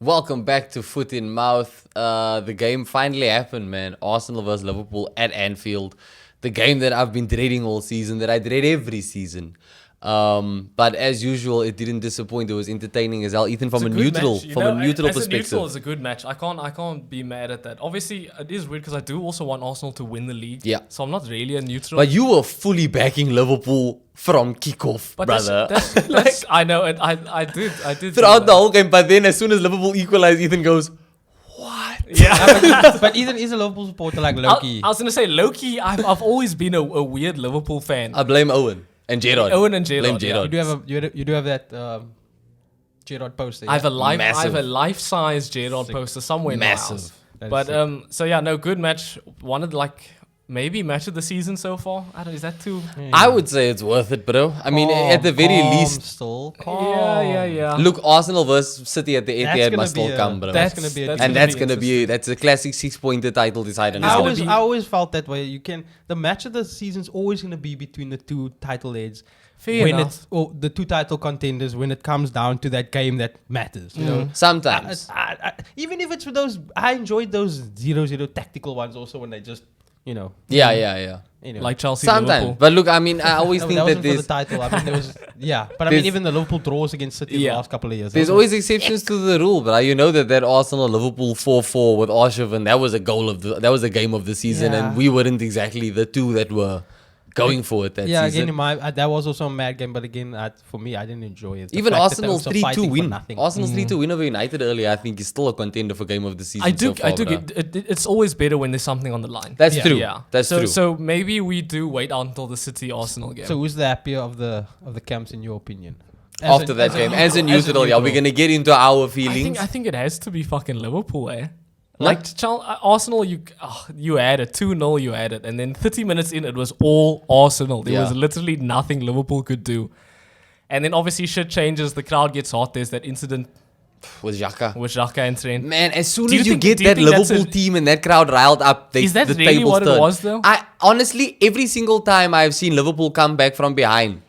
Welcome back to Foot in Mouth. The game finally happened, man. Arsenal versus Liverpool at Anfield. The game that I've been dreading all season, that I dread every season. But as usual, it didn't disappoint. It was entertaining as hell. Ethan, from a neutral perspective. As a neutral, it's a good match. I can't be mad at that. Obviously, it is weird because I do also want Arsenal to win the league. Yeah. So I'm not really a neutral. But you were fully backing Liverpool from kickoff, brother. That's I know, and I did throughout the whole game. But then as soon as Liverpool equalized, Ethan goes, "What?" Yeah. But Ethan is a Liverpool supporter like Loki. I was gonna say Loki. I've always been a weird Liverpool fan. I blame Owen and Gerrard. Owen and Gerrard. Blame Gerrard. You do have that Gerrard poster. I have a Massive. life-size Gerrard poster somewhere in my house. But so yeah, no, good match. One of maybe match of the season so far. I don't. Is that too? I would say it's worth it, bro. I mean, at the very least. Still. Yeah. Look, Arsenal versus City at the Etihad must still come, bro. That's gonna be That's a classic 6-pointer title decider. I always felt that way. The match of the season's always gonna be between the two title heads. Fair enough. The two title contenders when it comes down to that game that matters. You know. Sometimes. Even if it's for those, I enjoyed those 0-0 tactical ones also when they just, you know. Yeah. Anyway. Like Chelsea, Sometimes. Liverpool. But look, I mean, I always think that wasn't for there's... the title. I mean, there was, but I mean, even the Liverpool draws against City the last couple of years. There's always exceptions to the rule, but you know that Arsenal Liverpool 4-4 with Arshavin, that was a game of the season, and we weren't exactly the two that were going for it that season. Again, that was also a mad game, but again, for me, I didn't enjoy it. Even Arsenal's 3-2 win. Arsenal's 3-2 Mm-hmm. win over United earlier, I think, is still a contender for game of the season. It's always better when there's something on the line. That's true. Yeah. That's true. So maybe we do wait until the City Arsenal game. So who's the happier of the camps in your opinion? After that game, as a neutral, we're gonna get into our feelings. I think it has to be fucking Liverpool, eh? Like Arsenal, you had it 2-0, you had it, and then 30 minutes in, it was all Arsenal. There was literally nothing Liverpool could do, and then obviously shit changes. The crowd gets hot. There's that incident with Xhaka and Trent. Man, as soon as you get that Liverpool team and that crowd riled up, is that the really tables what turn. It was though? I honestly, every single time I've seen Liverpool come back from behind,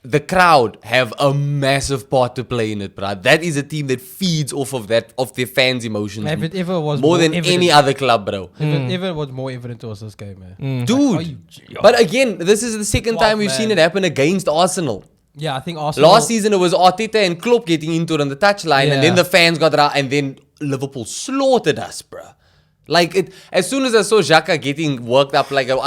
the crowd have a massive part to play in it, bruh. That is a team that feeds off of their fans' emotions. If it ever was more than any other club, bro. If it was more evident, it was this game, man. Dude. But again, this is the second time we've seen it happen against Arsenal. Yeah, I think Arsenal. Last season it was Arteta and Klopp getting into it on the touchline, and then the fans got around, and then Liverpool slaughtered us, bruh. Like, as soon as I saw Xhaka getting worked up, like, the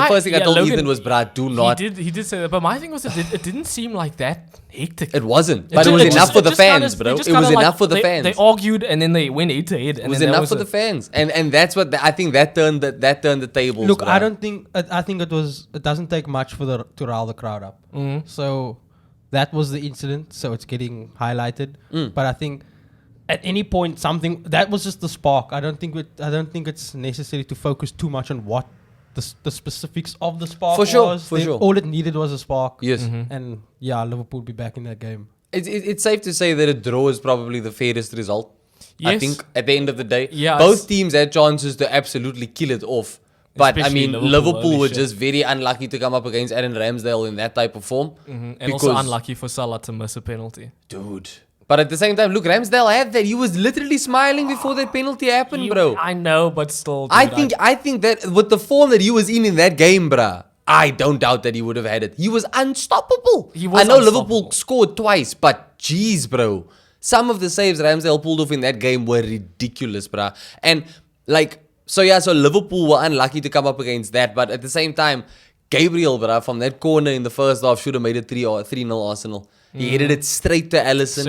first thing I told Ethan was, bruh, do not. He did say that, but my thing was it didn't seem like that hectic. It wasn't, but it was enough for the fans, bro. It was enough for the fans. They argued and then they went 8-8. It was enough for the fans, and that's what I think that turned the tables. Look, bro. I don't think. I think it doesn't take much to rile the crowd up. So that was the incident. So it's getting highlighted. But I think at any point that was just the spark. I don't think it's necessary to focus too much on what the specifics of the spark was. For sure. All it needed was a spark. Yes. And Liverpool will be back in that game. It's safe to say that a draw is probably the fairest result. Yes. I think at the end of the day, yes. Both teams had chances to absolutely kill it off. But Especially I mean, Liverpool were just very unlucky to come up against Aaron Ramsdale in that type of form. And also unlucky for Salah to miss a penalty. Dude. But at the same time, look, Ramsdale had that. He was literally smiling before that penalty happened, bro. I know, but still. Dude, I think that with the form that he was in that game, bruh, I don't doubt that he would have had it. He was unstoppable. I know Liverpool scored twice, but jeez, bro. Some of the saves Ramsdale pulled off in that game were ridiculous, bruh. And so Liverpool were unlucky to come up against that. But at the same time, Gabriel, bruh, from that corner in the first half should have made it 3-0 Arsenal. He headed it straight to Alisson.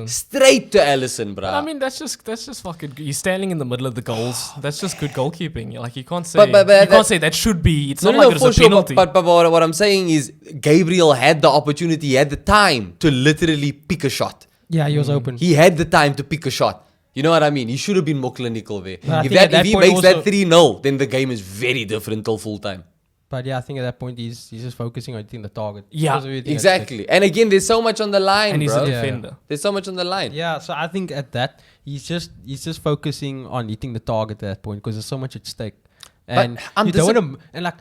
Straight to Alisson, bro. I mean, that's just fucking. He's standing in the middle of the goals. That's just good goalkeeping. Like you can't say. You can't say that should be. It's not like it's a penalty. But what I'm saying is, Gabriel had the opportunity. He had the time to literally pick a shot. Yeah, he was open. He had the time to pick a shot. You know what I mean? He should have been more clinical there. If he makes that 3-0, then the game is very different till full time. But I think at that point he's just focusing on hitting the target. Yeah, exactly. And again, there's so much on the line, and he's bro. a defender. There's so much on the line. Yeah, so I think at that he's just focusing on hitting the target at that point because there's so much at stake. And but you don't want to. And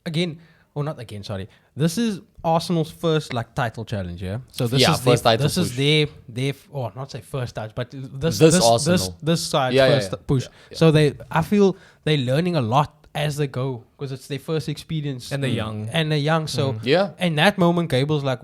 again, not again, sorry. This is Arsenal's first like title challenge, yeah. So this is first title this push. is their not say first touch, but this Arsenal. this side's first push. Yeah. So I feel they're learning a lot as they go because it's their first experience And they're young. So Yeah. in that moment, Gable's like,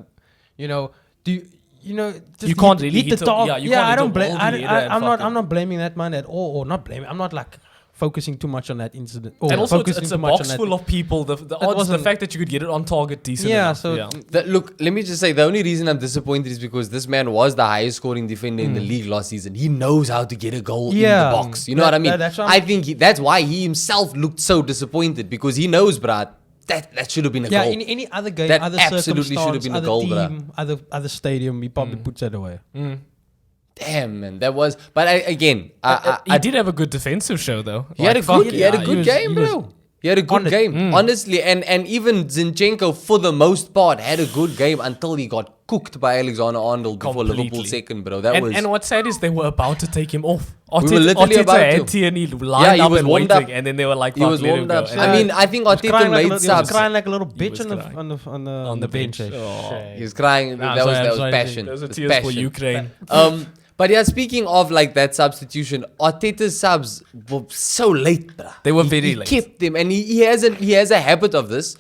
just You can't really hit the hit a- dog. yeah, you Yeah, can't I hit don't a blame. Worldie header and I'm not blaming that man at all, or not blaming. I'm not like focusing too much on that incident. Or And also, focusing it's too a much box on that. full of people. The odds, the wasn't- fact that you could get it on target decent. Yeah, enough. so Look, let me just say, the only reason I'm disappointed is because this man was the highest scoring defender in the league last season. He knows how to get a goal in Yeah. the box. You know what I mean? That's what I think that's why he himself looked so disappointed, because he knows, bruh, that should have been a yeah, goal. in any other game, That other absolutely should have circumstance, been a other goal, bruh. team, other stadium, he probably puts that away. Damn, man, that was. But again, he did have a good defensive show though. he had a fuck good, he had a yeah, good game, bro. He had a good on it. game, honestly, and even Zinchenko for the most part had a good game until he got cooked by Alexander-Arnold before Completely. Liverpool second, bro. That was. And what's sad is they were about to take him off. We were literally about to. had Tierney lined he up was and warmed waiting, up. and then they were like, He "Fuck, was let him warmed go." up. And I mean, I think Arteta Crying made he was subs. crying like a little was bitch crying. on the bench. Oh. He was crying. Nah, that I'm was sorry, passion. Those are It was tears for passion. Ukraine. But yeah, speaking of like that substitution, Arteta's subs were so late, bruh. They were very he late. kept them, and he has a habit of this,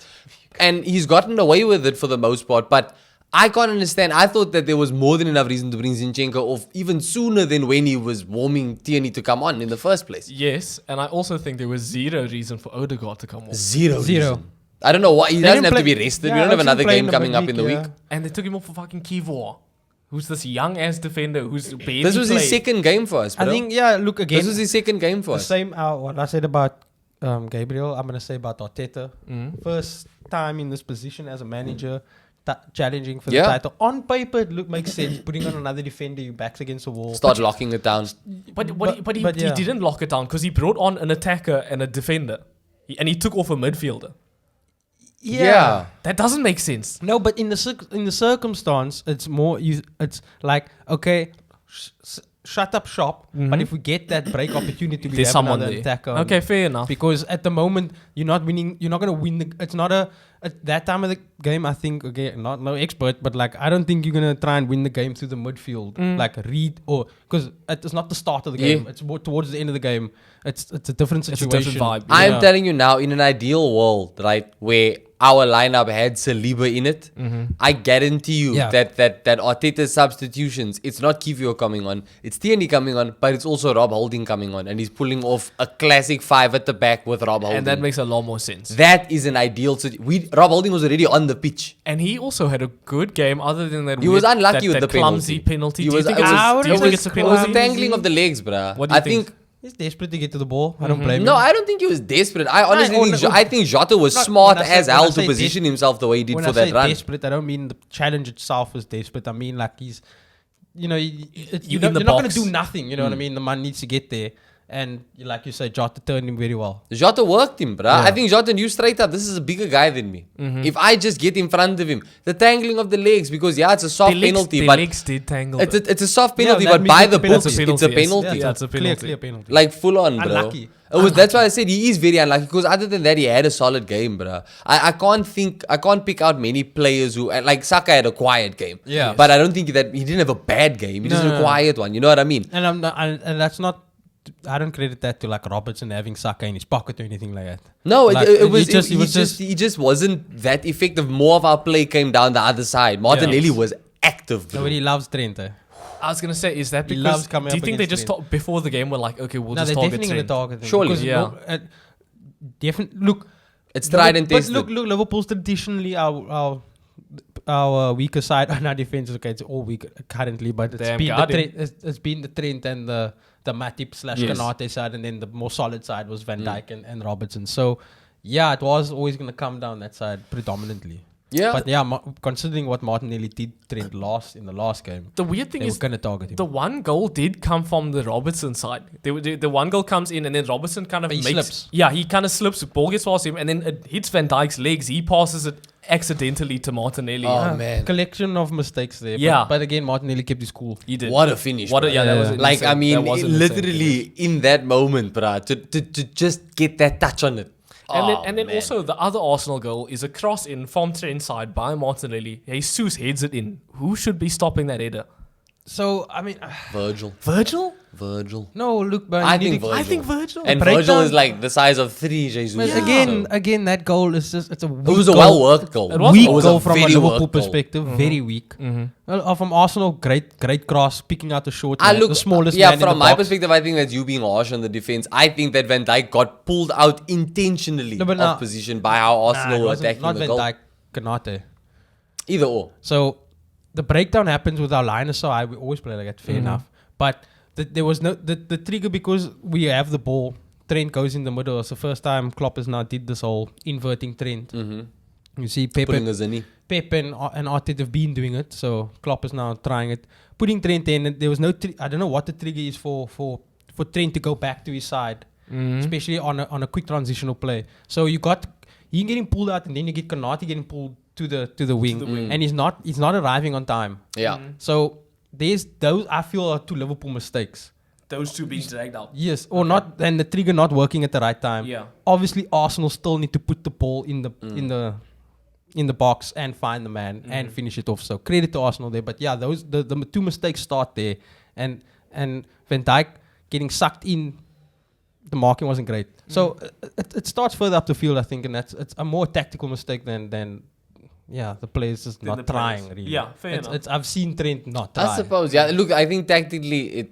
and he's gotten away with it for the most part. But I can't understand. I thought that there was more than enough reason to bring Zinchenko off even sooner than when he was warming Tierney to come on in the first place. Yes, and I also think there was zero reason for Odegaard to come off. Zero. Zero. Reason. I don't know why. He They doesn't didn't have to be play- rested. yeah, we don't have I've seen another play game in the coming up in the midweek, week. yeah. And they took him off for fucking Kivor, who's this young ass defender who's barely This was his played. second game for us, bro. I think look again. This was his second game for the us. same what I said about Gabriel, I'm gonna say about Arteta. First time in this position as a manager, challenging for the Yeah. title. On paper, it makes sense. Putting on another defender, your back's against the wall. Start locking it down. But he yeah. didn't lock it down because he brought on an attacker and a defender, and he took off a midfielder. Yeah. That doesn't make sense. No, but in the circumstance, it's more. It's like okay, shut up shop. But if we get that break opportunity, we There's have someone another there. attacker. Okay, fair enough. Because at the moment you're not winning. You're not gonna win. It's not at that time of the game. I think again, not no expert, but like I don't think you're gonna try and win the game through the midfield. Like read or because it's not the start of the game. Yeah. It's more towards the end of the game. It's a different It's a situation. different vibe. I am Yeah. telling you now, in an ideal world, right, where our lineup had Saliba in it, I guarantee you Yeah. that Arteta's substitutions, it's not Kiwior coming on, it's Tierney coming on, but it's also Rob Holding coming on, and he's pulling off a classic 5 at the back with Rob Holding. And that makes a lot more sense. That is an ideal situation. Rob Holding was already on the pitch. And he also had a good game, other than that. He was weird- unlucky that, with that the clumsy penalty. He Do you was, think it it's was, a- do you it think was, it's a it was penalty? a tangling of the legs, bruh. What do you I think? think. He's desperate to get to the ball. I don't blame him. No, I don't think he was desperate. I honestly or- think or- I think Jota was Not- smart when I as say- when I hell to say position himself the way he did when for I that say run. desperate, I don't mean the challenge itself is desperate. I mean like he's, You you're in not the going box. to do nothing. You know what I mean? The man needs to get there, and like you say, Jota turned him very well. Jota worked him, bruh. Yeah. I think Jota knew straight up, this is a bigger guy than me. If I just get in front of him, the tangling of the legs, because yeah, it's a soft penalty, The but legs did tangle. it's a soft penalty, that but means by it's the a penalty. books, It's it's a a penalty, penalty. yes. Yeah, it's a penalty. Clear penalty. Like full on, bro. Unlucky. That's why I said he is very unlucky, because other than that, he had a solid game, bruh. I can't pick out many players who, like Saka had a quiet game. Yeah. But I don't think that he didn't have a bad game. He just had a quiet one. You know what I mean? And I'm not, and that's not. I don't credit that to like Robertson having Saka in his pocket or anything like that. No, Like, he just wasn't that effective. More of our play came down the other side. Martinelli was active, bro. Nobody loves Trent. I was gonna say, is that He because? loves coming Do you up think they against just before the game were like, okay, we'll No, just they're target definitely going Trent? to target him. Surely. Because Yeah. Definitely. Look, It's tried and but tested. look, Liverpool's traditionally our weaker side on our defense. Okay, it's all weak currently, but Damn, been the Guardian. trend. It's been the Trent and the Matip / Yes. Konate side, and then the more solid side was Van Dijk and Robertson. So yeah, it was always going to come down that side predominantly. Yeah. But yeah, considering what Martinelli did Trent lost in the last game, The weird thing they were is, going to target him. the one goal did come from the Robertson side. The one goal comes in, and then Robertson kind of He makes. slips. Yeah, he kind of slips. Ball gets past him, and then it hits Van Dijk's legs. He passes it accidentally to Martinelli. Oh, man. Collection of mistakes there. Yeah. But again, Martinelli kept his cool. He did. What a finish, What a, bro. yeah, that was Yeah. an Like, insane- I mean, that was an insane literally in that moment, bruh, to just get that touch on it. And then also the other Arsenal goal is a cross in from Trent's side by Martinelli. Jesus heads it in. Who should be stopping that header? So, I mean... Virgil? No, look, but I think Virgil. And Virgil is like the size of 3 Jesus. Again, that goal is just... It's a weak it was a well-worked goal. It was weak goal a from a very Liverpool worked goal. perspective. Very weak. From Arsenal, great cross, picking out the short man, Look, the smallest yeah, man in the from my box. perspective, I think that's you being harsh on the defense. I think that Van Dijk got pulled out intentionally off position by how Arsenal were attacking not the Van goal. Dijk, Konate. Either or. So the breakdown happens with our line so high. We always play like that, fair enough. But there was no the trigger because we have the ball. Trent goes in the middle. It's the first time Klopp has now did this whole inverting Trent. You see Pep and Arteta have been doing it. So Klopp is now trying it. Putting Trent in. There was no. I don't know what the trigger is for Trent to go back to his side, especially on a quick transitional play. So you got him getting pulled out, and then you get Konate getting pulled to the wing, and he's not arriving on time. Yeah. So there's those I feel are two Liverpool mistakes. Those two being dragged out. Yes, or not, and the trigger not working at the right time. Yeah. Obviously, Arsenal still need to put the ball in the box and find the man and finish it off. So credit to Arsenal there. But yeah, those the two mistakes start there, and Van Dijk getting sucked in. The marking wasn't great. So it starts further up the field, I think, and it's a more tactical mistake than the players just not trying really. Yeah, fair enough. I've seen Trent not try. I suppose, yeah. Look, I think tactically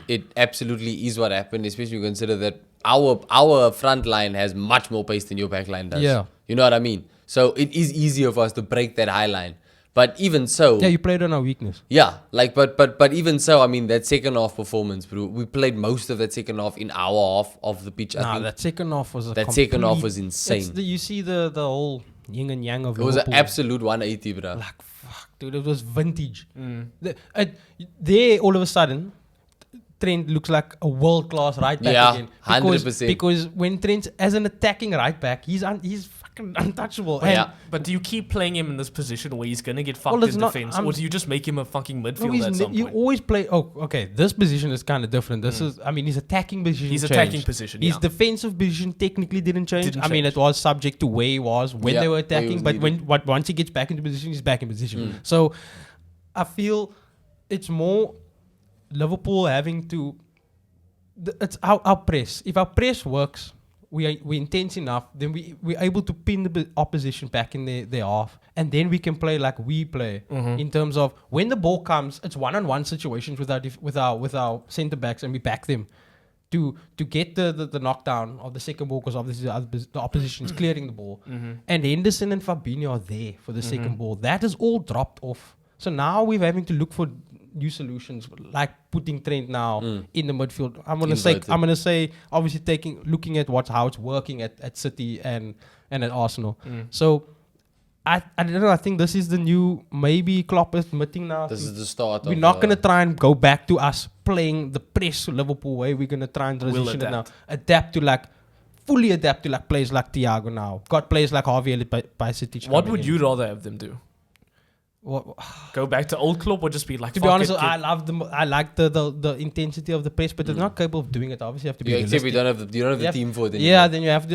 it absolutely is what happened, especially when you consider that our front line has much more pace than your back line does. Yeah. You know what I mean? So it is easier for us to break that high line. But even so... Yeah, you played on our weakness. Yeah, like, but even so, I mean, that second half performance, bro, we played most of that second half in our half of the pitch, I think. That second half was second half was insane. You see the whole yin and yang of It was Liverpool. an absolute 180, bro. Like, fuck, dude, it was vintage. There, all of a sudden, Trent looks like a world-class right back again. 100%. Because when Trent, as an attacking right back, he's fucking untouchable. But do you keep playing him in this position where he's going to get fucked in defense? Or do you just make him a fucking midfielder at some point? You always play... Oh, okay. This position is kind of different. This is... I mean, his attacking position His changed. attacking position, His defensive position technically didn't change. Didn't mean, change. it was subject to where he was when they were attacking. But once he gets back into position, he's back in position. So, I feel it's more Liverpool having to... It's our press. If our press works... we're intense enough, then we're able to pin the opposition back in their half, and then we can play like we play in terms of when the ball comes, it's one-on-one situations with our centre backs, and we back them to get the knockdown of the second ball because obviously the opposition is clearing the ball, and Henderson and Fabinho are there for the second ball. That is all dropped off. So now we're having to look for new solutions, like putting Trent now in the midfield. I'm gonna say, obviously looking at how it's working at City and at Arsenal. So I don't know. I think this is the new. Maybe Klopp is admitting now. This is the start. We're not gonna try and go back to us playing the press Liverpool way. We're gonna try and transition it now. Fully adapt to like players like Thiago now. Got players like Harvey Elliott by City. What would you rather have them do? Go back to old club or just be like... To be honest, I like the intensity of the press, but they're not capable of doing it. Obviously, you have to be realistic. Except you don't have the team for it anymore. Yeah, then you have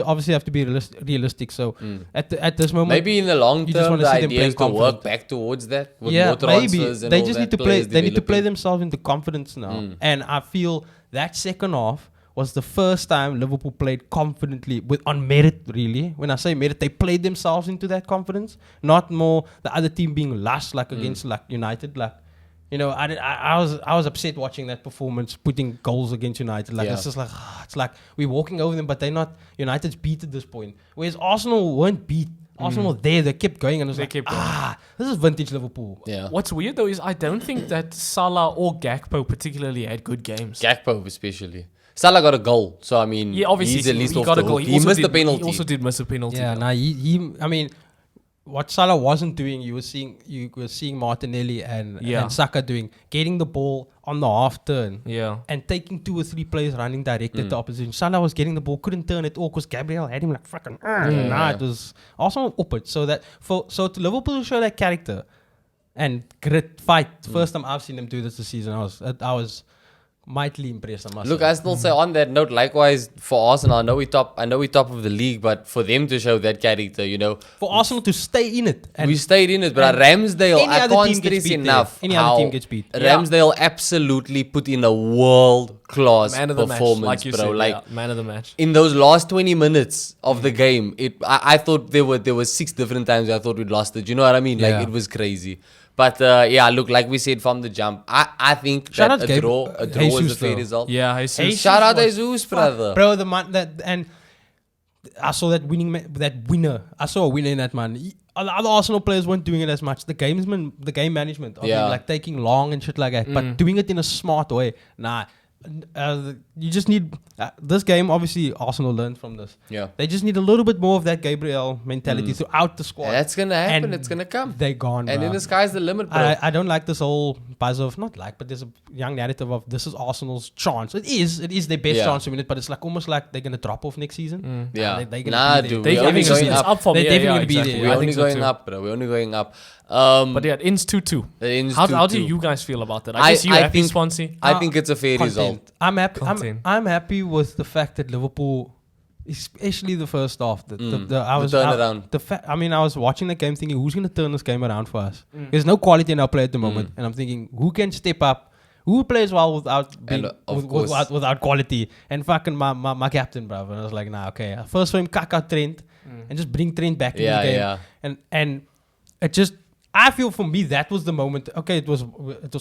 to be realistic. So at this moment, maybe in the long term, the idea is to confident. work back towards that. With more transfers and they all just that, need to play. They need to play developing. themselves into confidence now. And I feel that second half was the first time Liverpool played confidently on merit, really. When I say merit, they played themselves into that confidence, not more the other team being last like against like United. Like, you know, I was upset watching that performance, putting goals against United. Like it's just like it's like we're walking over them, but they're not. United's beat at this point, whereas Arsenal weren't beat. Arsenal were there, they kept going, and it was this is vintage Liverpool. Yeah. What's weird though is I don't think that Salah or Gakpo particularly had good games. Gakpo especially. Salah got a goal, so I mean, yeah, obviously he's at least he off got the a goal. hook. He missed the penalty. He also did miss a penalty. Yeah, I mean, what Salah wasn't doing, you were seeing Martinelli and Saka doing, getting the ball on the half turn, and taking 2 or 3 players running direct at the opposition. Salah was getting the ball, couldn't turn it all because Gabriel had him like fucking. It was also up it. So to Liverpool to show that character and grit, fight. First time I've seen them do this season. I was mightily impressed. I must Look, say. I still say on that note, likewise for Arsenal, I know we top of the league, but for them to show that character, for Arsenal to stay in it. And we stayed in it, but Ramsdale, any I other can't team gets stress beat enough there. Any other team gets beat. Ramsdale absolutely put in a world-class Man of the match, performance, like you bro. said, man of the match. In those last 20 minutes of the game, I thought there were 6 different times I thought we'd lost it. You know what I mean? Yeah. Like, it was crazy. But look, like we said from the jump, I think Shout that out a draw is Jesus, a fair though. result. Yeah, Jesus. Shout out was- Jesus, brother. Bro, and I saw that winner. I saw a winner in that, man. The other Arsenal players weren't doing it as much. The game management of him, like taking long and shit like that, but doing it in a smart way. Nah, you just need this game. Obviously, Arsenal learned from this. Yeah. They just need a little bit more of that Gabriel mentality throughout the squad. That's gonna happen. And It's gonna come. They're gone, And bruh. then the sky's the limit, bro. I don't like this whole buzz of but there's a young narrative of this is Arsenal's chance. It is their best chance to win it, but it's like almost like they're gonna drop off next season. Yeah. They're Nah, gonna be dude. there. We're only it's going up up. for They're me. definitely Yeah, gonna be exactly. there. We're I only think so going too. up, bro. We're only going up. But yeah, it ends 2-2. It ends How 2-2. do you guys feel about that? I guess you happy, think, Swansea? I think it's a fair Content. result. I'm happy. Content. I'm happy with the fact that Liverpool, especially the first half, I turnaround. I was watching the game thinking, who's gonna turn this game around for us? There's no quality in our play at the moment, and I'm thinking, who can step up? Who plays well without being without quality? And fucking my captain, bro. And I was like, nah, okay. First for him, cut out Trent, and just bring Trent back into the game. Yeah. And it just, I feel for me that was the moment. Okay, it was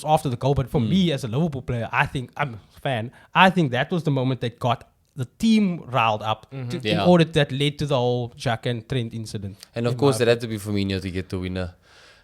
after the goal, but for me as a Liverpool player, I think I'm a fan. I think that was the moment that got the team riled up in order that led to the whole Xhaka and Trent incident. And of course, it had to be Firmino to get the winner.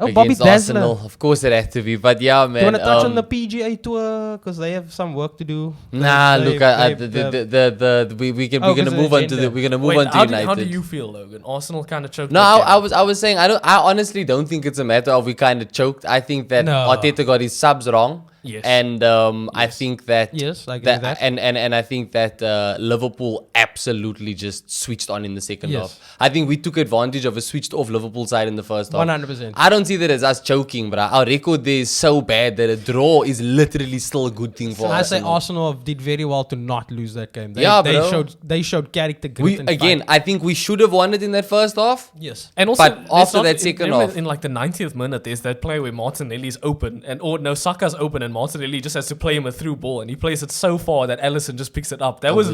Oh, Bobby against Arsenal. Of course, it had to be. But yeah, man. Do you want to touch on the PGA Tour because they have some work to do? Nah, We're we're gonna move on to United. How do you feel, Logan? Arsenal kind of choked. No, I was saying I honestly don't think it's a matter of we kind of choked. I think that Arteta got his subs wrong. Yes. And I think that I agree with that. And I think that Liverpool absolutely just switched on in the second Yes. half. I think we took advantage of a switched off Liverpool side in the first half. 100%. I don't see that as us choking, but our record there is so bad that a draw is literally still a good thing for I us. say Arsenal did very well to not lose that game. They showed character. Grit and fight. I think we should have won it in that first half. Yes. And also, But after that second half, in like the 90th minute, there's that play where Martinelli's open Saka's open and Martinelli just has to play him a through ball, and he plays it so far that Alisson just picks it up. That was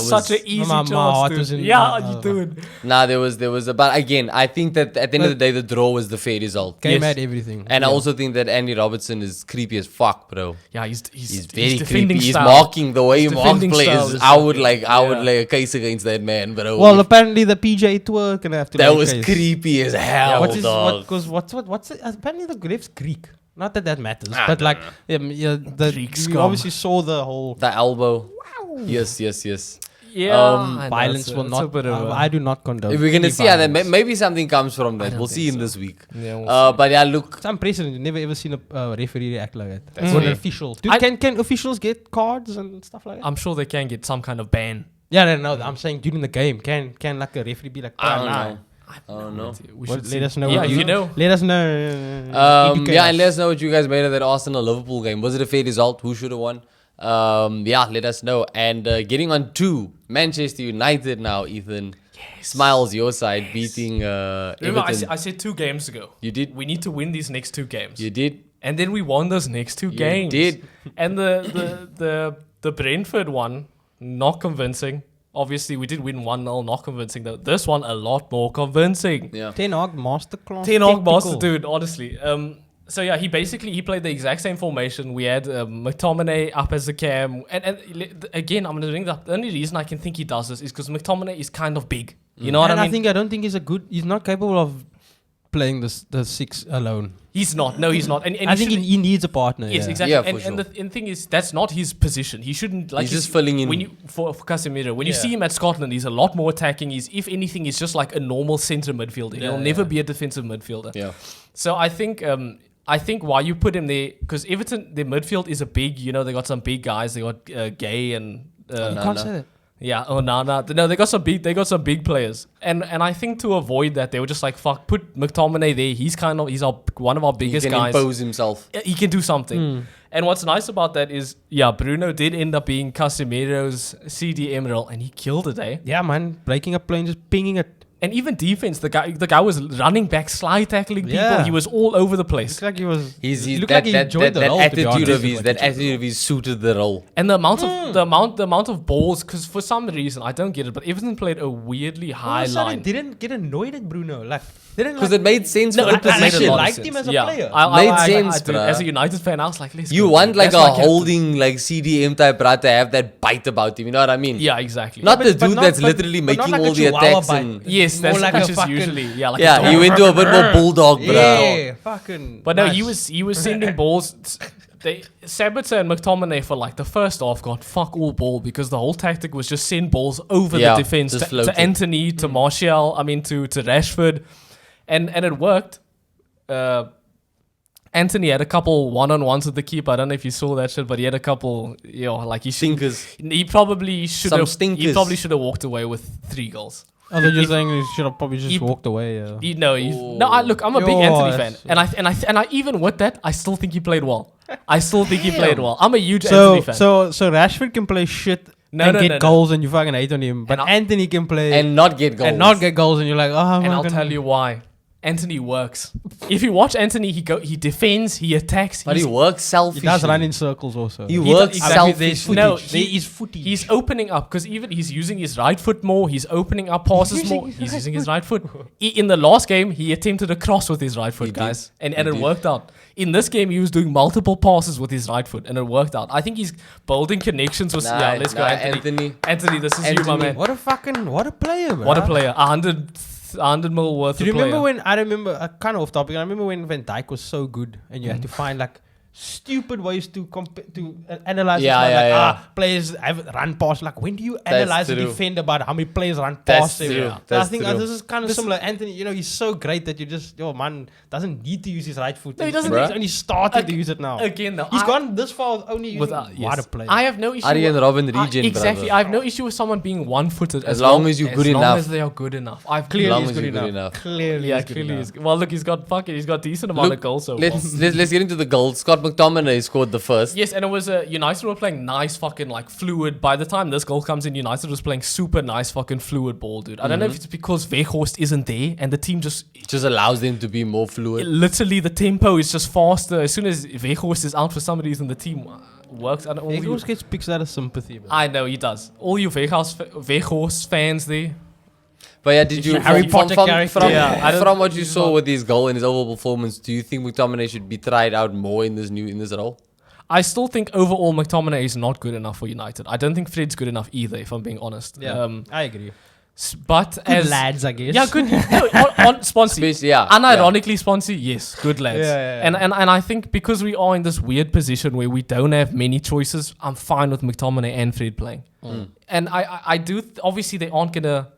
such an easy My heart chance. was Dude. in Yeah, my- you doing. Nah, there was but again, I think that at the end of the day, the draw was the fair result. Game Yes. had everything. And I also think that Andy Robertson is creepy as fuck, bro. Yeah, he's Very defending creepy. He's style. marking the way he His marks defending style players. is I would fucking- lay a case against that man, bro. Well, apparently the PGA Tour gonna have to. that lay was case. creepy as hell, dog. What's it? Apparently the ref's Greek. Not that matters, but like Greek we scum. obviously saw the whole The elbow. Yes. Yeah, violence will not. I do not condone. If we're gonna any see how that violence. maybe something comes from that. don't We'll see think in this week. Yeah, we'll But yeah, look. It's unprecedented. Never ever seen a referee react like that. That's Or an fair. official. Dude, I- can officials get cards and stuff like that? I'm sure they can get some kind of ban. Yeah, no. I'm saying during the game, can like a referee be like? I don't nah. know. I don't know. We Well, should let see. us know. Yeah, what you know. Let us know. Educate Yeah, us. and let us know what you guys made of that Arsenal Liverpool game. Was it a fair result? Who should have won? Yeah, let us know. And getting on to Manchester United now, Ethan. Smiles your side, beating Remember, Everton. I said 2 games ago. You did. We need to win these next 2 games. You did. And then we won those next 2 games. did. And the Brentford one, not convincing. Obviously, we did win 1-0, not convincing though. This one, a lot more convincing. Yeah. Ten Hag masterclass. 10 off master, technical. dude, honestly. So yeah, he played the exact same formation. We had McTominay up as the cam. And again, I'm going to bring that up. The only reason I can think he does this is because McTominay is kind of big. You know what And I mean? I don't think he's not capable of playing the 6 alone. He's not. No, he's not. And I think he needs a partner. Yes, yeah. exactly. Yeah, and for and the thing is, that's not his position. He shouldn't like. He's just filling in. When you for Casemiro, when you see him at Scotland, he's a lot more attacking. He's, if anything, he's just like a normal centre midfielder. He'll never be a defensive midfielder. Yeah. So I think why you put him there, because Everton, their midfield is a big. You know, they got some big guys. They got Gay and You can't say that. Yeah. Oh no. They got some big players, and I think to avoid that, they were just like, fuck, put McTominay there. He's one of our biggest guys. He can impose himself. He can do something. And what's nice about that is, Bruno did end up being Casemiro's CDM role, and he killed it, eh? Yeah, man, breaking up play and just pinging it. And even defense, the guy was running back, slide tackling people. Yeah. He was all over the place. Looks like he was. He looked that, like he that, enjoyed that, the that role, to be honest. that attitude of his suited the role. And the amount of balls, because for some reason I don't get it, but Everton played a weirdly high line. Didn't get annoyed at Bruno, like didn't Because like, it made sense No, for the it made a position. lot of liked sense. him as a Yeah. player. Made sense, do. bruh. As a United fan, I was like, let's You go. want like That's a my captain. holding like CDM type rat to have that bite about him. You know what I mean? Yeah, exactly. Not the But dude not- that's but- literally but not making like a all the chihuahua attacks. bite. And Yes, More that's like which a is fucking- usually like a yeah, dog. he went to a bit more bulldog, bruh. Yeah, fucking. But no, nice. he was sending balls. Sabitzer and McTominay for like the first half got fuck all ball because the whole tactic was just send balls over Yeah, the defense just to floating. Anthony, to Martial, to Rashford, and it worked. Anthony had a couple one-on-ones with the keeper. I don't know if you saw that shit, but he had a couple, like he Stinkers. He probably should Some have. stinkers. He probably should have walked away with 3 goals. Oh, they're just saying he should have probably just he- walked away. Yeah. No, I'm a big Yo, Anthony fan, that's- and I even with that, I still think he played well. I still think he played well. I'm a huge So Anthony fan. so Rashford can play shit No, and no, get no, no. goals and you fucking hate on him, but And Anthony can play And not get goals. and not get goals and you're like, oh, And I'll tell you why. Anthony works. If you watch Anthony, he defends, he attacks. But he works He selfishly. does run in circles also. He He works does- selfishly. There's footage. No, there is footage. He's opening up because even he's using his right foot more. He's opening up passes more. He's using his right foot. In the last game, he attempted a cross with his right foot, He did. guys, and He it did. worked out. In this game, he was doing multiple passes with his right foot, and it worked out. I think he's building connections with. Nah, Let's go, nah, Anthony. Anthony, this is you, my Anthony. man. What a player, man. What a player! 100 mil worth Do of you remember player. when I remember kind of off topic? I remember when Van Dijk was so good, and you had to find like stupid ways to analyze. Yeah, this, yeah, yeah. Players have run past. Like when do you analyze a true. defender about how many players run That's past him? true. So I That's think true. this is kind of similar. Anthony, he's so great that your man doesn't need to use his right foot. No, he doesn't He's need- only started to use it now. Again, though, He's gone this far with only using Without, what a yes. player. I have no issue. Arjen with- Robben regen, exactly. brother. I have no issue with someone being one-footed As long as you're good As long enough. as they are good enough. I've Clearly long he's as good you're good enough. enough. Clearly, Yeah, he's good clearly. enough. Well, look, he's got decent amount of goals so far. let's get into the goals. Scott McTominay scored the first. Yes, and it was United were playing nice fucking like fluid. By the time this goal comes in, United was playing super nice fucking fluid ball, dude. I don't know if it's because Weghorst isn't there and the team just Just allows them to be more fluid. literally the tempo is just faster. As soon as Weghorst is out for some reason, the team works. And all He you, always gets picks out of sympathy, man. I know he does. All you Weghorst fans there. But yeah, did you Harry from, Potter from, character. from, Yeah, I don't- from what you saw with his goal and his overall performance, do you think McTominay should be tried out more in this role? I still think overall McTominay is not good enough for United. I don't think Fred's good enough either, if I'm being honest. Yeah, I agree. But Good as lads, I guess. yeah, good. No, on Sponsy. Especially- yeah, Unironically, Sponsy, yes, good lads. Yeah. And I think because we are in this weird position where we don't have many choices, I'm fine with McTominay and Fred playing. And I do obviously they aren't gonna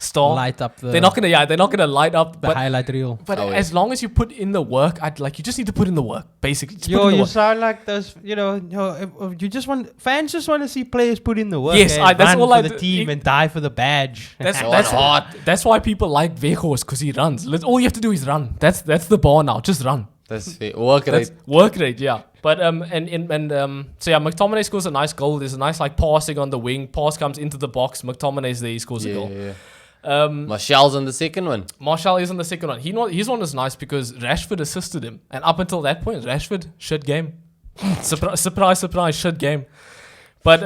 start. Light up the They're not gonna light up. But highlight reel. Oh, yeah. as long as you put in the work, you just need to put in the work. Basically, just put Yo, in the you work. sound like those. You just want fans just want to see players put in the work. Yes, and that's run all for I the do. team and die for the badge. That's why people like Weghorst because he runs. All you have to do is run. That's the bar now. Just run. That's fair. Work rate. That's work rate, yeah. But so yeah, McTominay scores a nice goal. There's a nice like passing on the wing. Pass comes into the box. McTominay's there. He scores a goal. Yeah. Martial's on the second one. Martial is on the second one. His one was nice because Rashford assisted him, and up until that point, Rashford shit game. surprise, shit game. But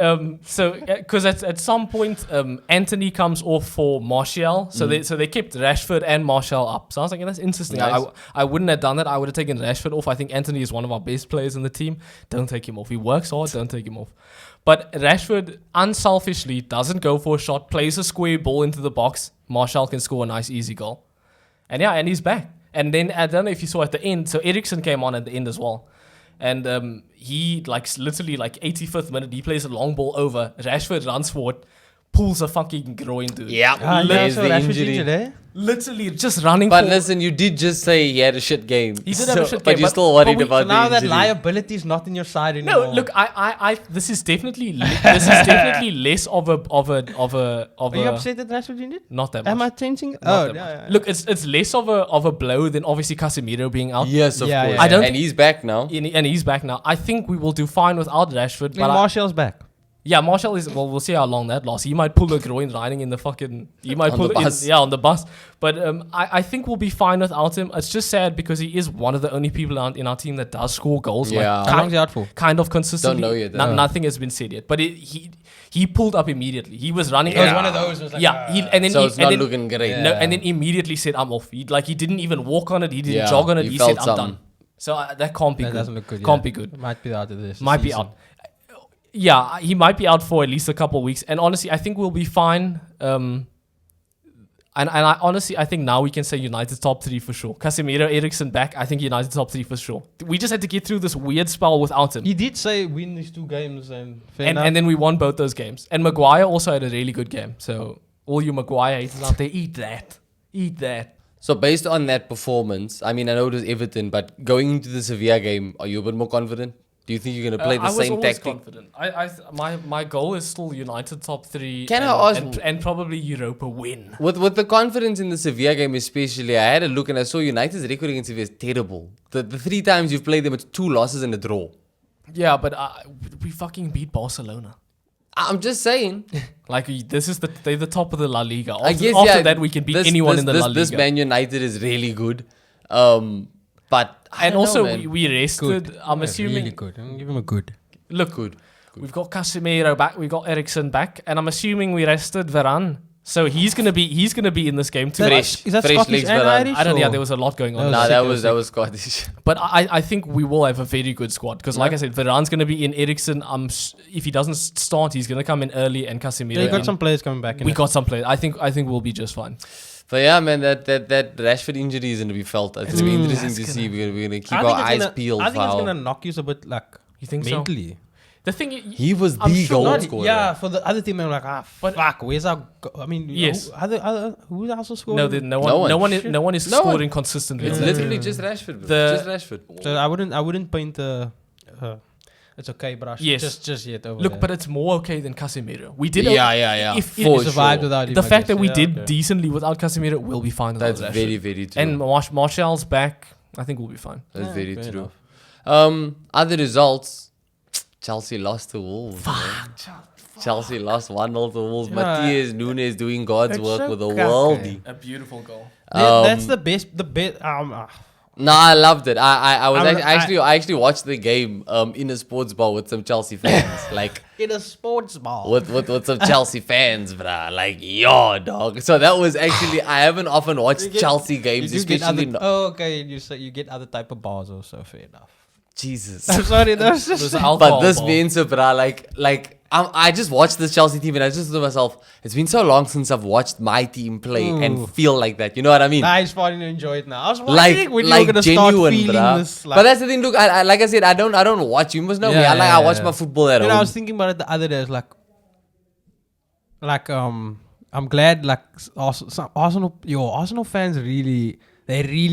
because at some point Anthony comes off for Martial, so they kept Rashford and Martial up. So I was like, that's interesting. Nice. I wouldn't have done that. I would have taken Rashford off. I think Anthony is one of our best players in the team. Don't take him off. He works hard. Don't take him off. But Rashford unselfishly doesn't go for a shot, plays a square ball into the box. Martial can score a nice easy goal, and he's back. And then I don't know if you saw at the end. So Eriksen came on at the end as well. And he literally 85th minute, he plays a long ball over. Rashford runs forward, pulls a fucking groin, dude. Yeah, there's the injury. Literally just running. But listen, you did just say he had a shit game. He did have a shit game, but you're still worried about So now the injury. that liability is not in your side anymore. No, look, I this is definitely less of a. Are you upset that Rashford injured? Not that much. Am I changing? Not that much. Look, it's less of a blow than obviously Casemiro being out. Yes, of Yeah, course. yeah. I don't- and he's back now. And he's back now. I think we will do fine without Rashford. But Martial's back. yeah, Martial is. Well, we'll see how long that lasts. He might pull a groin riding in the fucking. He might On pull the it in, bus. yeah, on the bus. But I think we'll be fine without him. It's just sad because he is one of the only people in our team that does score goals. Yeah. Like, How long's he out for? kind of consistently. Don't know yet, Nothing has been said yet. But he pulled up immediately. He was running. It was one of those. Was like, Yeah, and then So it's not then, looking great. No, and then immediately said, "I'm off." He didn't even walk on it. He didn't Yeah, jog on it. he He felt said, "I'm something. done." So that can't be That good. doesn't look good. Can't be good. Might be out of this. Might be out. Yeah, he might be out for at least a couple of weeks. And honestly, I think we'll be fine. And I honestly, I think now we can say United's top 3 for sure. Casemiro, Eriksen back. I think United's top 3 for sure. We just had to get through this weird spell without him. He did say win these 2 games and fair enough. And then we won both those games. And Maguire also had a really good game. So all you Maguire haters out there, eat that. Eat that. So based on that performance, I mean, I know it was Everton, but going into the Sevilla game, are you a bit more confident? Do you think you're going to play the I was same always tactic? confident. My goal is still United top 3. Can and, I ask- and probably Europa win. With the confidence in the Sevilla game especially, I had a look and I saw United's record against Sevilla is terrible. The 3 times you've played them, it's 2 losses and a draw. Yeah, but we fucking beat Barcelona. I'm just saying. Like they're the top of the La Liga. After, I guess after yeah, that we can beat anyone in the La Liga. This Man United is really good. But I and don't also know, man. we rested. I'm assuming. Really good. Give him a good. Look, Good. we've got Casemiro back. We've got Eriksen back, and I'm assuming we rested Varane. So he's gonna be in this game too. Fresh. Is that Fresh Scottish legs and for that. Irish? I don't. Yeah, or- there was a lot going on. That Nah, was that sick, was Scottish. But I think we will have a very good squad because, like I said, Varane's going to be in. Eriksen, if he doesn't start, he's going to come in early, and Casemiro. Yeah, you got and some players coming back. we got some players. I think we'll be just fine. But yeah, man, that Rashford injury is going to be felt. It's going to be interesting to see. We're going to keep our eyes peeled. I think for it's how- gonna knock you a bit like You think so? mentally. The thing, He was I'm the sure goal not- scorer. Yeah, for the other team, I'm like, But- fuck, where's our? I mean, Yes. who also scored? no, no one No one. is No one. scoring consistently. It's literally just Rashford, bro. The- Just Rashford. So I wouldn't paint the. It's okay, brush. Yes. just yet over Look, there. but it's more okay than Casemiro. We did. Yeah. If For We survived sure. without him. the I fact guess. that we Yeah, did okay. decently without Casemiro, we'll be fine. That's without very, Rashford. very true. And Martial's back. I think we'll be fine. That's Yeah, very fair true. enough. Other results. Chelsea lost to Wolves. man. Chelsea lost 1-0 to Wolves. Yeah. Matheus Nunes doing God's It's work so with a cocky. worldie. A beautiful goal. That's the best. The best. No, I loved it. I was I mean, I actually watched the game in a sports bar with some Chelsea fans. Like In a sports bar. with some Chelsea fans, bruh. Like, yo, dog. So that was actually I haven't often watched Chelsea games, You do get especially other, oh, okay. You say you get other type of bars also. Fair enough. Jesus. I'm sorry. That's It was just. an alcohol But this ball. means, bruh, like I just watched this Chelsea team and I just thought to myself, it's been so long since I've watched my team play Ooh. and feel like that. You know what I mean? Nah, it's fine to enjoy it now. I was wondering when you were Like gonna start genuine, feeling bruh. this. But that's the thing. Look, I like I said, I don't watch. You must know me. Yeah, I watch yeah. my football at I home. was thinking about it the other day. It's like I'm glad like Arsenal fans really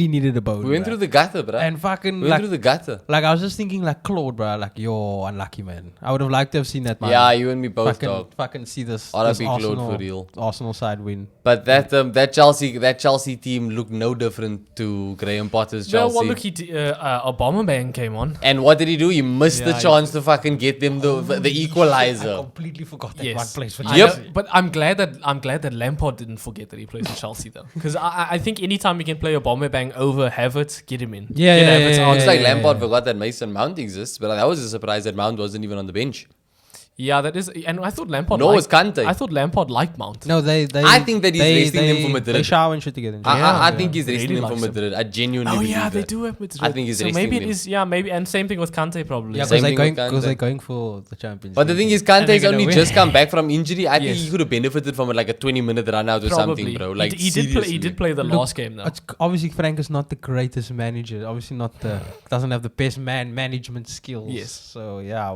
needed a bone. We went bruh. through the gutter, bruh. and fucking We went like through the gutter. like I was just thinking like Claude, bro. Like yo, unlucky man. I would have liked to have seen that man. Yeah, you and me both, fucking, dog. fucking see this RIP this Claude for real. Arsenal side win. But that Chelsea team looked no different to Graham Potter's No, Chelsea. well, look, Aubameyang came on. And what did he do? He missed the Yeah, chance to fucking get them the I equalizer. completely forgot that Yes. one place for I Chelsea. know, but I'm glad that Lampard didn't forget that he plays for Chelsea though, because I think anytime you can play Aubameyang over Havertz, get him in. Yeah, Get yeah, Havertz yeah, on. It's yeah, like Lampard forgot that Mason Mount exists, but I was surprised that Mount wasn't even on the bench. Yeah, that is, and I thought Lampard. Nor was liked, Kante. I thought Lampard liked Mount. No, they. I think that he's resting him for Madrid. They shower and shit together. I think he's resting Really him for likes him. Madrid. I genuinely Oh believe yeah, they that. do have Madrid. I think he's so resting maybe it him. is. Yeah, maybe, and same thing with Kante probably. Yeah, Same because thing with they're Kante. going for the Champions. But the thing League. is, Kante's they're gonna only win. just come back from injury. I think Yes. he could have benefited from like a 20-minute run out or Probably. something, bro. Like he did play. He seriously. did play the Look, last game though. It's obviously Frank is not the greatest manager. Obviously not the doesn't have the best management skills. Yes. So yeah,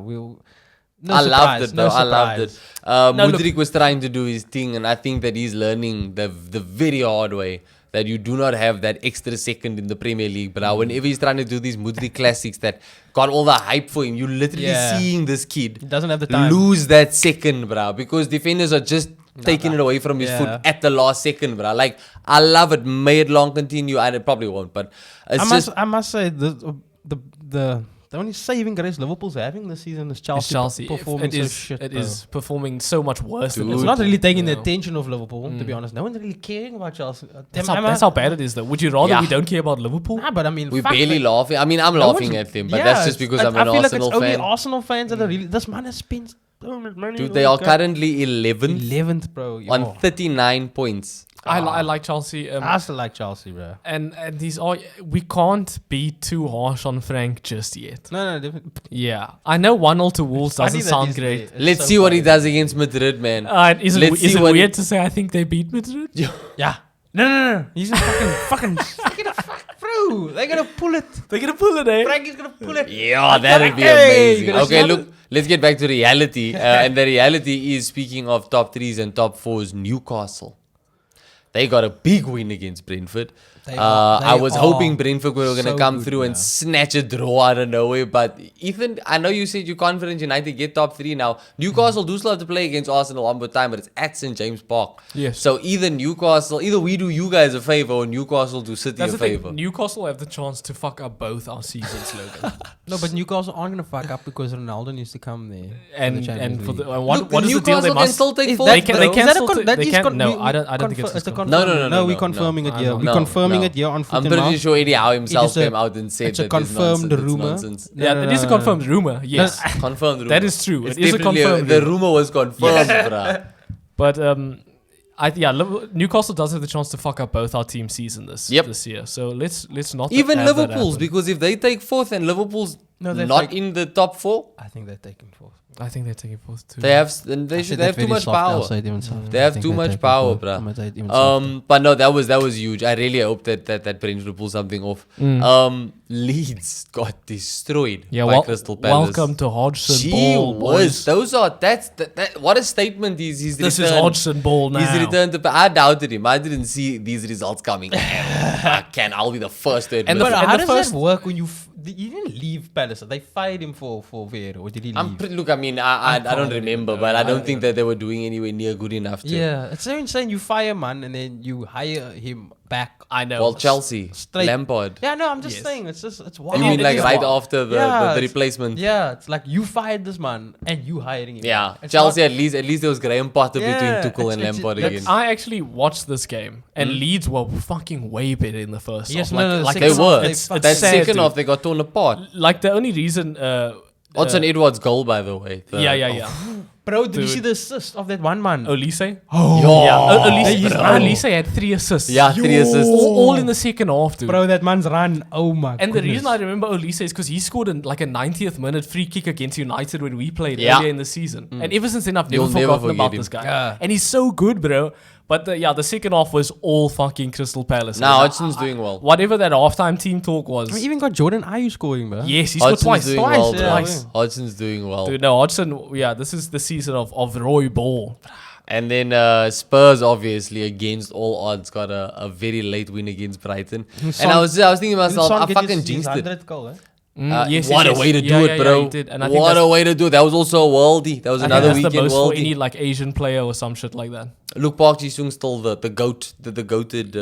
I loved it, though. I loved it. No, Mudryk was trying to do his thing, and I think that he's learning the very hard way that you do not have that extra second in the Premier League. But whenever he's trying to do these Mudryk classics that got all the hype for him, you literally seeing this kid He doesn't have the time. lose that second, bro, because defenders are just taking it away from his foot at the last second, bro. Like, I love it. May it long continue, and it probably won't, but it's I must say the only saving grace Liverpool's having this season is Chelsea. Performing so shit. It is performing so much worse than It's not really taking the attention of Liverpool, to be honest. No one's really caring about Chelsea. That's how bad it is, though. Would you rather we don't care about Liverpool? Nah, but I mean, we barely laughing. I mean, I'm laughing at them, but that's just because I'm an Arsenal I feel like it's fan. only Arsenal fans that are really. This man has spent so much money. Dude, they are currently 11th 11th, bro. on 39 points. I like Chelsea. I still like Chelsea, bro. And these are, we can't be too harsh on Frank just yet. No, definitely. Yeah, I know 1-0 to Wolves Funny doesn't that sound he's great. there. Let's It's see so what he funny. does against Madrid, man. Is Let's it see what weird to say I think they beat Madrid? Yeah. No. He's just fucking bro. They're gonna pull it. They're gonna pull it, eh? Frankie's gonna pull it. Yeah, that would be Hey, amazing. you gonna Okay, see look, let's get back to reality. And the reality is, speaking of top threes and top fours, Newcastle. They got a big win against Brentford. I was hoping Brentford were going to come through and snatch a draw out of nowhere. But Ethan, I know you said you're confident United get top three now. Newcastle do still have to play against Arsenal one more time, but it's at St. James Park. Yes. So either we do you guys a favor or Newcastle do City That's a the thing. favor. Newcastle have the chance to fuck up both our seasons, Logan. No, but Newcastle aren't gonna fuck up because Ronaldo needs to come there. and Champions for League. the what Look, is the deal? They Newcastle can must. still take Is fourth, They can. bro. They can. Is that a still con- ta- that they is can. con- No, we- I don't think it's. It's a confirmed. confirm. No, we're no, confirming it here. no. We're confirming No. it here on I'm Foot and pretty Mouth. sure Eddie Howe himself It is a- came out and said it's a that there's confirmed nonsense, it's rumor. nonsense. Yeah, it is a confirmed rumor. Yes, Confirmed rumor. that is true. It's It is a definitely confirmed The rumor. rumor was confirmed, bruh. But Newcastle does have the chance to fuck up both our team season this year. So let's not Even have that Liverpool's, happen. because if they take fourth and Liverpool's they're not in the top four, I think they're taking fourth. I think they're taking fourth too. they have too much power. They have too much power, bruh. But no, that was huge. I really hope that Brentford will pull something off. Leeds got destroyed by Crystal Palace. Welcome to Hodgson Gee Ball, whiz. boys. What a statement he's This returned. is Hodgson Ball now. He's returned to. I doubted him. I didn't see these results coming. I'll be the first to admit. But And how the does first- that work when you didn't leave Palace? They fired him for Vieira, or did he leave? Look, I mean, I don't remember, but I don't think that they were doing anywhere near good enough to. Yeah, it's so insane. You fire a man and then you hire him back. I know. Well, Chelsea, Straight. Lampard. Yeah, no, I'm just Yes. saying. It's wild. You mean it like is right wild. after the it's- replacement? Yeah, it's like you fired this man and you hiring him. Yeah, It's Chelsea not- at least there was Graham Potter Yeah, between Tuchel and it's- Lampard that's- again. I actually watched this game, and Leeds were fucking way better in the first Yes, half. no, Like They second were. half, It's That sad, second dude. half, they got torn apart. Like the only reason. Odson Edwards' goal, by the way. Yeah. Bro, did you Dude. see the assist of that one man? Olise. Yeah. Yeah, Olise had 3 assists. Yeah, 3 assists. All in the second half, dude. Bro, that man's run. Oh my And the goodness. reason I remember Olise is because he scored like a 90th minute free kick against United when we played Yeah. earlier in the season. And ever since then, I've You'll never never forgotten forget about him. this guy. Yeah. And he's so good, bro. But the second half was all fucking Crystal Palace. Now And Hudson's doing well. whatever that halftime team talk was. We even got Jordan Ayew scoring, bro. Yes, he scored Hudson's twice. doing well, bro. Twice. Hudson's doing well. Dude, no, Hodgson, this is the season of Roy Ball. And then Spurs, obviously, against all odds, got a very late win against Brighton. Son- And I was thinking to myself, Son I get fucking his jinxed it. 100th goal, eh? What a way to do it, bro. he did. And I think What that's, a way to do it. That was also a worldie. That was I think another that's the weekend most for worldie. any like Asian player or some shit like that. Look, Park Ji-sung still the goat, the goated.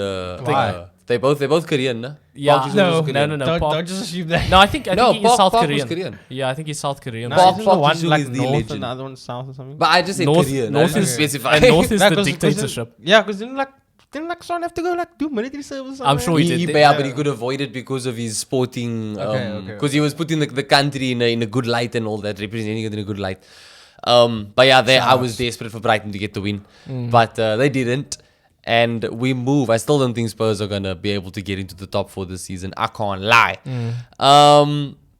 Why? They both Korean, no? Yeah, Park Ji-sung was Korean. no. Don't Park- just assume that. No, I think No, he's Park- South Park was Korean. Korean. Yeah, I think he's South Korean. No, Park- isn't Park the one Ji-sung like is the north legend. and the other one south or something? But I just said North Korean. is I didn't Okay. specify. and North is Yeah, the 'cause- dictatorship. Yeah, because didn't like Son have to go like do military service? I'm sure he did. But he could avoid it because of his sporting. Okay. Because he was putting the country in a good light and all that, representing it in a good light. But yeah, I was desperate for Brighton to get the win, but they didn't. And we move. I still don't think Spurs are gonna be able to get into the top 4 this season. I can't lie.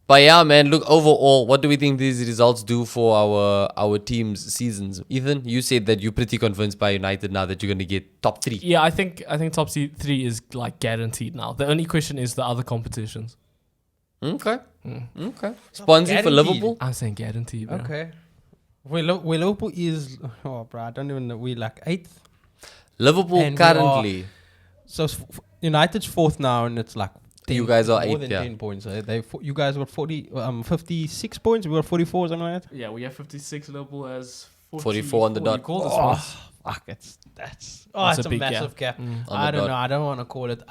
But yeah, man. Look, overall, what do we think these results do for our team's seasons? Ethan, you said that you're pretty convinced by United now that you're gonna get top 3. Yeah, I think top 3 is like guaranteed now. The only question is the other competitions. Okay. Okay. Sponsoring for Guaranteed. Liverpool. I'm saying guaranteed. Bro. Okay. Where Liverpool is, bro, I don't even know. We're like 8th. Liverpool And we currently. So United's 4th now, and it's like 10, You guys are more 8th, than yeah. 10 points. You guys got 56 points. We got 44, something like that. Yeah, we have 56. Liverpool has 44 on the dot. You call this one? Fuck, that's That's a big massive gap. On I the don't dot. know. I don't want to call it.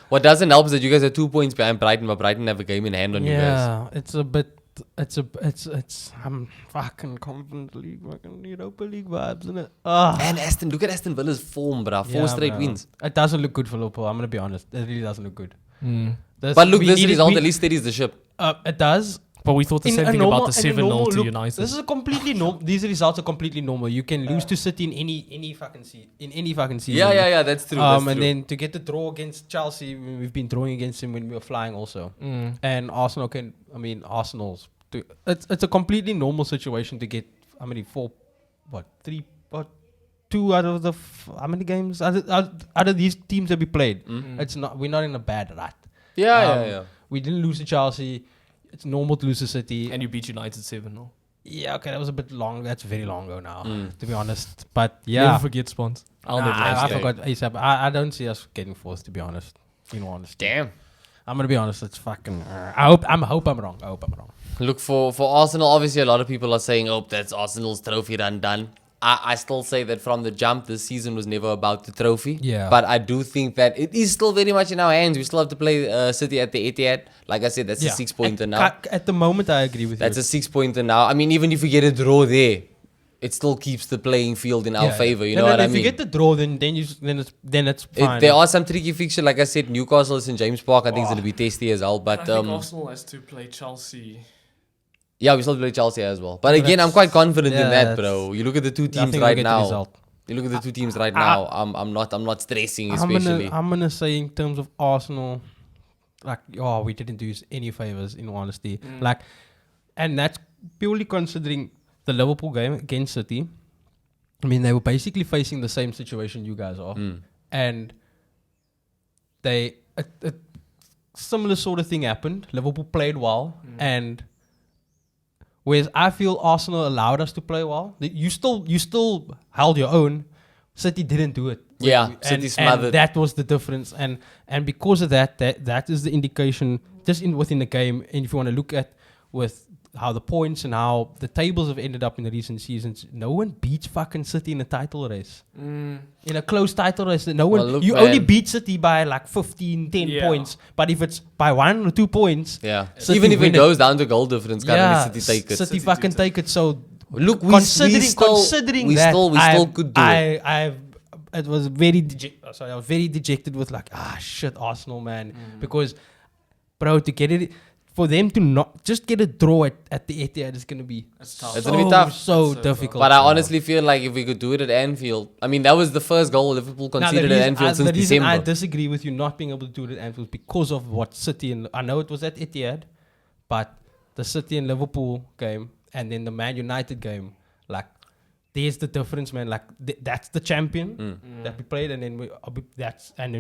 What doesn't help is that you guys are 2 points behind Brighton, but Brighton have a game in hand on you guys. Yeah, it's a bit. I'm fucking Conference League, fucking Europa League vibes, isn't it? And look at Aston Villa's form, bruh. 4 straight wins. It doesn't look good for Liverpool. I'm gonna be honest. It really doesn't look good. But look, this result at least steadies the ship. It does. But we thought the same thing about the 7-0 to look, United. This is a completely normal. These results are completely normal. You can lose to City in any fucking season. Yeah, that's true. That's And true. then to get the draw against Chelsea, we've been drawing against him when we were flying also. And Arsenal Arsenal's. It's a completely normal situation to get. How many? 2 out of the how many games out of these teams that we played? It's not. We're not in a bad rut. Yeah. We didn't lose to Chelsea. It's normal to lose to City. And you beat United 7-0. Yeah, okay, that was a bit long. That's very long ago now, to be honest. But yeah, Never forget spawns. I forgot ASAP. I don't see us getting fourth, to be honest. In all honesty, Damn. I'm gonna be honest. It's fucking. I hope I'm wrong. Look, for Arsenal, obviously a lot of people are saying, oh, that's Arsenal's trophy run done. I still say that from the jump, this season was never about the trophy. Yeah. But I do think that it is still very much in our hands. We still have to play City at the Etihad. Like I said, that's a 6-pointer now. At the moment, I agree with That's you. a 6-pointer now. I mean, even if we get a draw there, it still keeps the playing field in our favor. You know what I mean? If you get the draw, then it's fine. There are some tricky fixtures. Like I said, Newcastle is in James Park. I think it's going to be tasty as well. But I think Arsenal has to play Chelsea. yeah, we still play Chelsea as well. But again, I'm quite confident in that, bro. You look at the two teams right now. You look at the two teams right now. I'm not stressing, especially. I'm gonna say in terms of Arsenal, like, we didn't do us any favors in honesty. Like, and that's purely considering the Liverpool game against City. I mean, they were basically facing the same situation you guys are, and a similar sort of thing happened. Liverpool played well, and whereas I feel Arsenal allowed us to play well. You still held your own. City didn't do it. Yeah, City smothered. And that was the difference. And because of that is the indication just within the game. And if you want to look at with how the points and how the tables have ended up in the recent seasons, no one beats fucking City in a title race. In a close title race, no one. Well, look, only beat City by like 15, 10 points. But if it's by 1 or 2 points, City even if it goes down to goal difference, City take it. City fucking take it. So look, considering we that, still could do it. I was very dejected with like, shit, Arsenal, man, because, bro, to get it. For them to not just get a draw at the Etihad is going to be It's going to be tough. So difficult. But I honestly feel like if we could do it at Anfield, I mean, that was the first goal Liverpool conceded at Anfield since December. I disagree with you not being able to do it at Anfield because of what City and I know it was at Etihad, but the City and Liverpool game and then the Man United game, like, there's the difference, man. Like that's the champion that we played, and then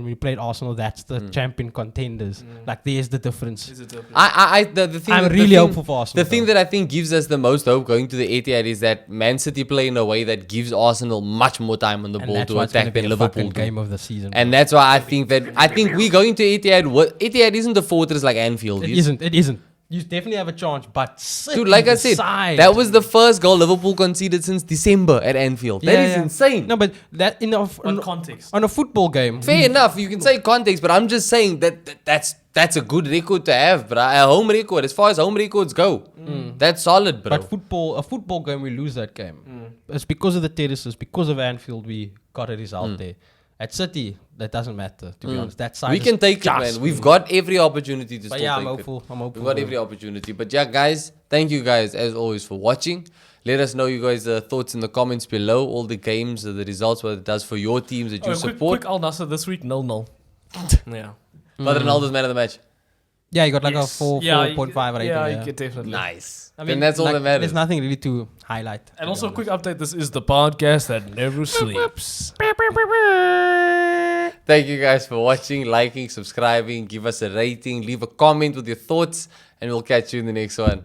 we played Arsenal. That's the champion contenders. Like there's the difference. The thing I'm really hopeful for Arsenal. The thing that I think gives us the most hope going to the Etihad is that Man City play in a way that gives Arsenal much more time on the ball to attack than Liverpool do. Game of the season, and that's why I think we're going to Etihad. Etihad isn't a fortress like Anfield. It isn't. You definitely have a chance, but dude, like I said, that was the first goal Liverpool conceded since December at Anfield. That is insane. No, but that on context on a football game. Fair enough, you can say context, but I'm just saying that's a good record to have, bro. A home record, as far as home records go, that's solid, bro. But a football game, we lose that game. It's because of the terraces, because of Anfield, we got a result there. At City, that doesn't matter, to be honest. That side we can take it, man. We've got every opportunity to still take I'm hopeful. We've got every opportunity. But yeah, guys, thank you guys, as always, for watching. Let us know you guys' thoughts in the comments below. All the games, the results, what it does for your teams that you support. Quick Al Nassr this week, 0-0. Yeah. But Ronaldo's man of the match. Yeah, you got like a 4.5 rating. Yeah, definitely. Nice. I mean, that's all that matters. There's nothing really to highlight. And also, a quick update. This is the podcast that never sleeps. Thank you guys for watching, liking, subscribing. Give us a rating. Leave a comment with your thoughts. And we'll catch you in the next one.